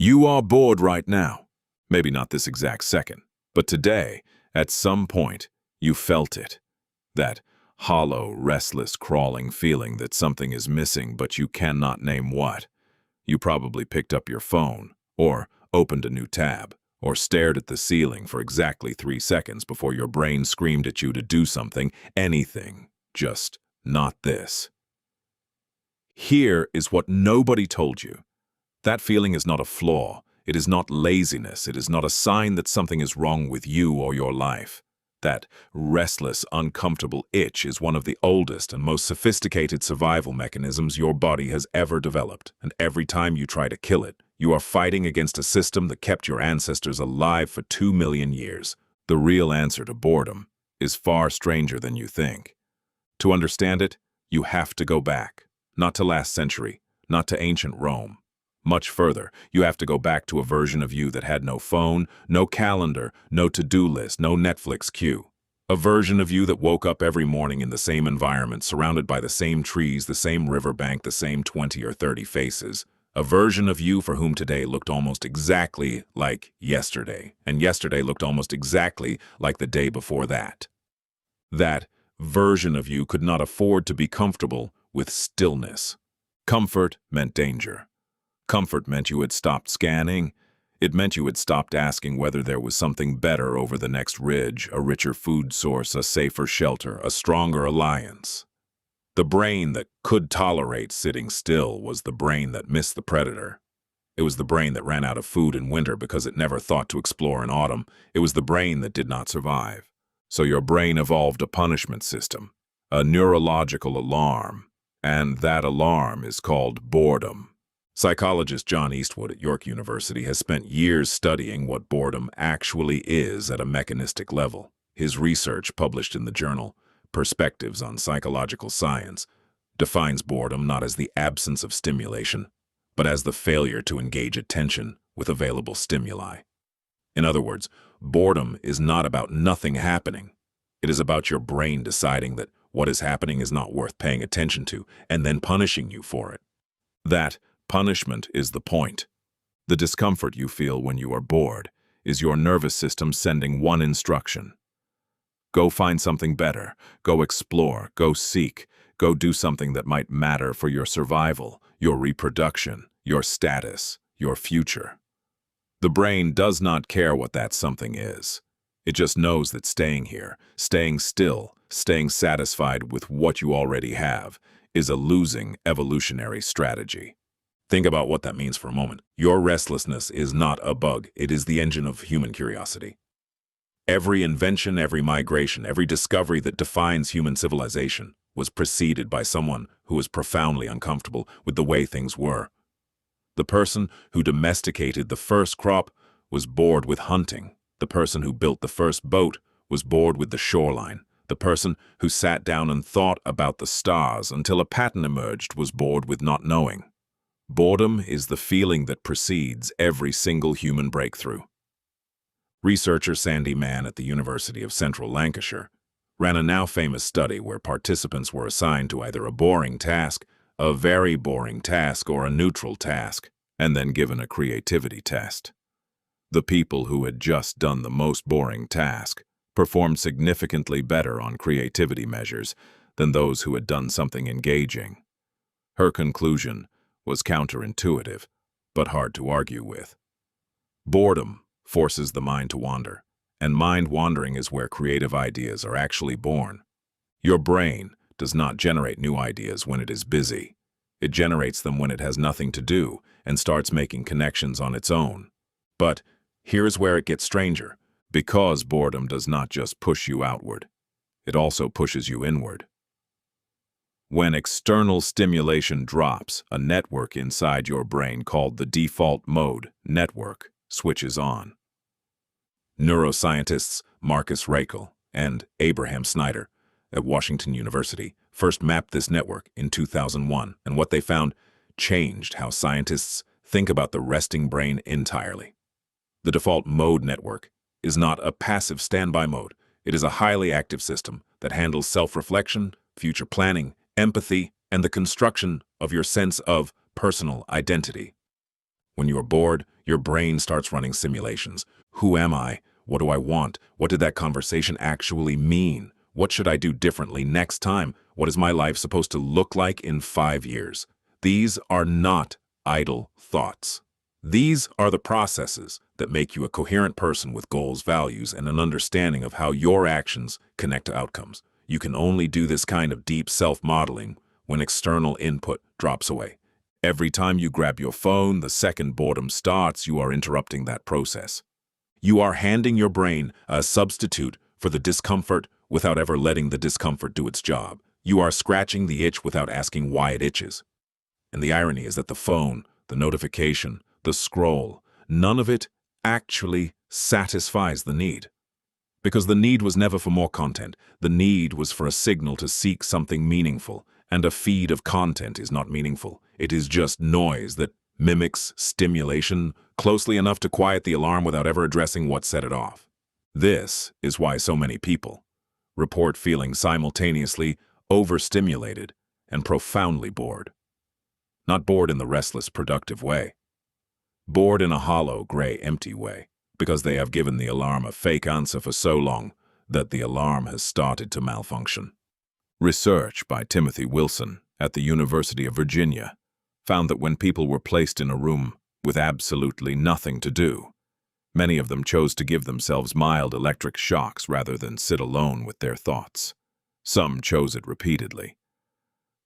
You are bored right now. Maybe not this exact second, but today, at some point, you felt it. That hollow, restless, crawling feeling that something is missing but you cannot name what. You probably picked up your phone, or opened a new tab, or stared at the ceiling for exactly 3 seconds before your brain screamed at you to do something, anything, just not this. Here is what nobody told you. That feeling is not a flaw. It is not laziness. It is not a sign that something is wrong with you or your life. That restless, uncomfortable itch is one of the oldest and most sophisticated survival mechanisms your body has ever developed, and every time you try to kill it, you are fighting against a system that kept your ancestors alive for 2 million years. The real answer to boredom is far stranger than you think. To understand it, you have to go back, not to last century, not to ancient Rome. Much further, you have to go back to a version of you that had no phone, no calendar, no to-do list, no Netflix queue. A version of you that woke up every morning in the same environment, surrounded by the same trees, the same riverbank, the same 20 or 30 faces. A version of you for whom today looked almost exactly like yesterday, and yesterday looked almost exactly like the day before that. That version of you could not afford to be comfortable with stillness. Comfort meant danger. Comfort meant you had stopped scanning. It meant you had stopped asking whether there was something better over the next ridge, a richer food source, a safer shelter, a stronger alliance. The brain that could tolerate sitting still was the brain that missed the predator. It was the brain that ran out of food in winter because it never thought to explore in autumn. It was the brain that did not survive. So your brain evolved a punishment system, a neurological alarm, and that alarm is called boredom. Psychologist John Eastwood at York University has spent years studying what boredom actually is at a mechanistic level. His research, published in the journal Perspectives on Psychological Science, defines boredom not as the absence of stimulation, but as the failure to engage attention with available stimuli. In other words, boredom is not about nothing happening. It is about your brain deciding that what is happening is not worth paying attention to, and then punishing you for it. That punishment is the point. The discomfort you feel when you are bored is your nervous system sending one instruction. Go find something better. Go explore. Go seek. Go do something that might matter for your survival, your reproduction, your status, your future. The brain does not care what that something is. It just knows that staying here, staying still, staying satisfied with what you already have, is a losing evolutionary strategy. Think about what that means for a moment. Your restlessness is not a bug. It is the engine of human curiosity. Every invention, every migration, every discovery that defines human civilization was preceded by someone who was profoundly uncomfortable with the way things were. The person who domesticated the first crop was bored with hunting. The person who built the first boat was bored with the shoreline. The person who sat down and thought about the stars until a pattern emerged was bored with not knowing. Boredom is the feeling that precedes every single human breakthrough. Researcher Sandi Mann at the University of Central Lancashire ran a now famous study where participants were assigned to either a boring task, a very boring task, or a neutral task, and then given a creativity test. The people who had just done the most boring task performed significantly better on creativity measures than those who had done something engaging. Her conclusion was counterintuitive, but hard to argue with. Boredom forces the mind to wander, and mind wandering is where creative ideas are actually born. Your brain does not generate new ideas when it is busy. It generates them when it has nothing to do and starts making connections on its own. But here's where it gets stranger, because boredom does not just push you outward, it also pushes you inward. When external stimulation drops, a network inside your brain called the default mode network switches on. Neuroscientists Marcus Raichle and Abraham Snyder at Washington University first mapped this network in 2001, and what they found changed how scientists think about the resting brain entirely. The default mode network is not a passive standby mode. It is a highly active system that handles self-reflection, future planning, empathy, and the construction of your sense of personal identity. When you're bored, your brain starts running simulations. Who am I? What do I want? What did that conversation actually mean? What should I do differently next time? What is my life supposed to look like in 5 years? These are not idle thoughts. These are the processes that make you a coherent person with goals, values, and an understanding of how your actions connect to outcomes. You can only do this kind of deep self-modeling when external input drops away. Every time you grab your phone, the second boredom starts, you are interrupting that process. You are handing your brain a substitute for the discomfort without ever letting the discomfort do its job. You are scratching the itch without asking why it itches. And the irony is that the phone, the notification, the scroll, none of it actually satisfies the need. Because the need was never for more content. The need was for a signal to seek something meaningful, and a feed of content is not meaningful. It is just noise that mimics stimulation closely enough to quiet the alarm without ever addressing what set it off. This is why so many people report feeling simultaneously overstimulated and profoundly bored. Not bored in the restless, productive way. Bored in a hollow, gray, empty way, because they have given the alarm a fake answer for so long that the alarm has started to malfunction. Research by Timothy Wilson at the University of Virginia found that when people were placed in a room with absolutely nothing to do, many of them chose to give themselves mild electric shocks rather than sit alone with their thoughts. Some chose it repeatedly.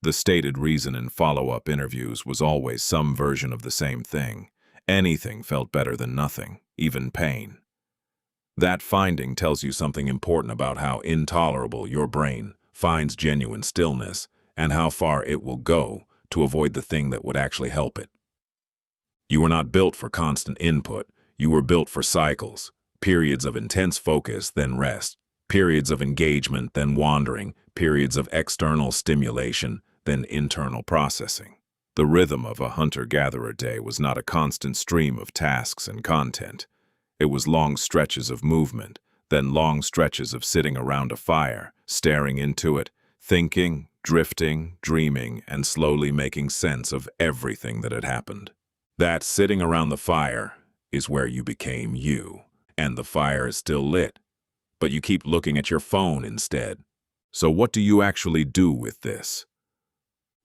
The stated reason in follow-up interviews was always some version of the same thing. Anything felt better than nothing, even pain. That finding tells you something important about how intolerable your brain finds genuine stillness and how far it will go to avoid the thing that would actually help it. You were not built for constant input. You were built for cycles, periods of intense focus, then rest, periods of engagement, then wandering, periods of external stimulation, then internal processing. The rhythm of a hunter-gatherer day was not a constant stream of tasks and content. It was long stretches of movement, then long stretches of sitting around a fire, staring into it, thinking, drifting, dreaming, and slowly making sense of everything that had happened. That sitting around the fire is where you became you, and the fire is still lit, but you keep looking at your phone instead. So what do you actually do with this?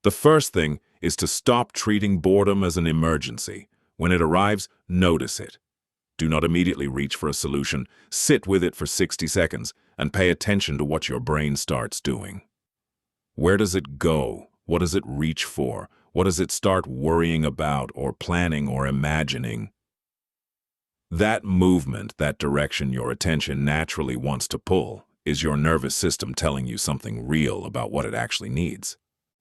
The first thing is to stop treating boredom as an emergency. When it arrives, notice it. Do not immediately reach for a solution. Sit with it for 60 seconds and pay attention to what your brain starts doing. Where does it go? What does it reach for? What does it start worrying about or planning or imagining? That movement, that direction your attention naturally wants to pull, is your nervous system telling you something real about what it actually needs.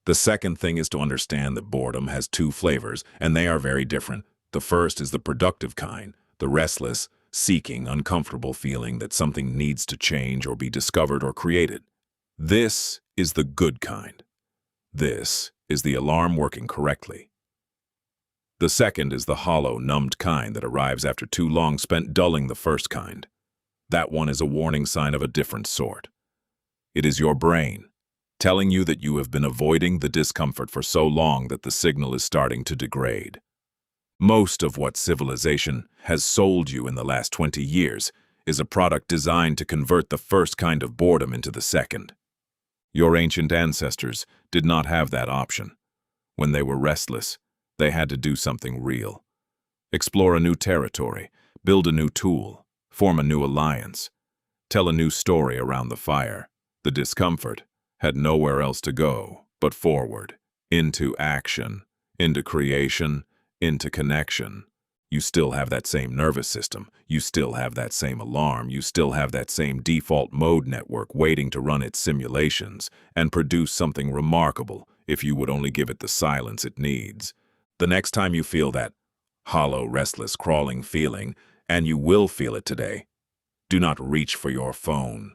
The second thing is to understand that boredom has two flavors, and they are very different. The first is the productive kind, the restless, seeking, uncomfortable feeling that something needs to change or be discovered or created. This is the good kind. This is the alarm working correctly. The second is the hollow, numbed kind that arrives after too long spent dulling the first kind. That one is a warning sign of a different sort. It is your brain telling you that you have been avoiding the discomfort for so long that the signal is starting to degrade. Most of what civilization has sold you in the last 20 years is a product designed to convert the first kind of boredom into the second. Your ancient ancestors did not have that option. When they were restless, they had to do something real. Explore a new territory, build a new tool, form a new alliance, tell a new story around the fire. The discomfort had nowhere else to go but forward, into action, into creation, into connection. You still have that same nervous system, you still have that same alarm, you still have that same default mode network waiting to run its simulations and produce something remarkable if you would only give it the silence it needs. The next time you feel that hollow, restless, crawling feeling, and you will feel it today, do not reach for your phone.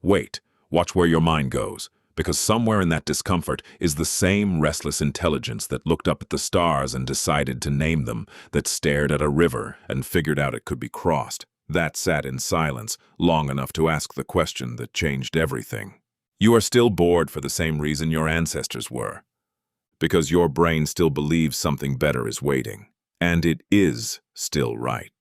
Wait. Watch where your mind goes, because somewhere in that discomfort is the same restless intelligence that looked up at the stars and decided to name them, that stared at a river and figured out it could be crossed, that sat in silence long enough to ask the question that changed everything. You are still bored for the same reason your ancestors were, because your brain still believes something better is waiting. And it is still right.